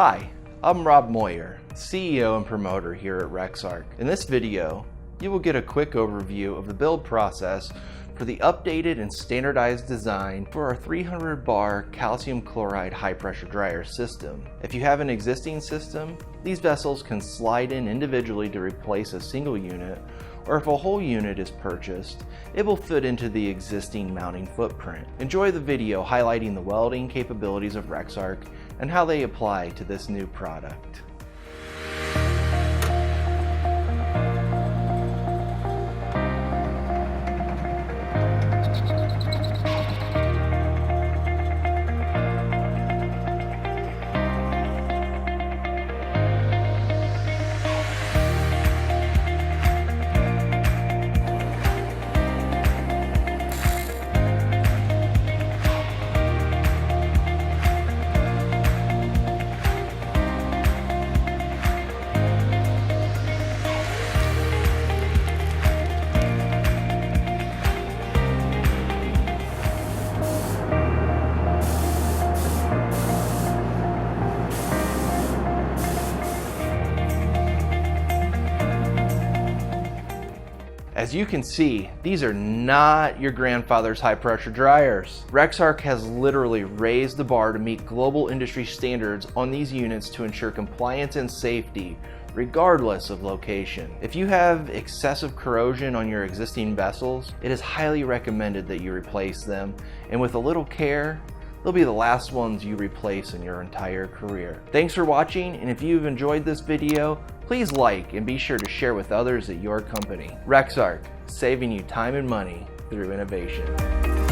Hi, I'm Rob Moyer, CEO and promoter here at Rexarc. In this video, you will get a quick overview of the build process for the updated and standardized design for our 300 bar calcium chloride high pressure dryer system. If you have an existing system, these vessels can slide in individually to replace a single unit, or if a whole unit is purchased, it will fit into the existing mounting footprint. Enjoy the video highlighting the welding capabilities of Rexarc and how they apply to this new product. As you can see, these are not your grandfather's high pressure dryers. Rexarc has literally raised the bar to meet global industry standards on these units to ensure compliance and safety, regardless of location. If you have excessive corrosion on your existing vessels, it is highly recommended that you replace them, and with a little care, they'll be the last ones you replace in your entire career. Thanks for watching, and if you've enjoyed this video, please like and be sure to share with others at your company. Rexarc, saving you time and money through innovation.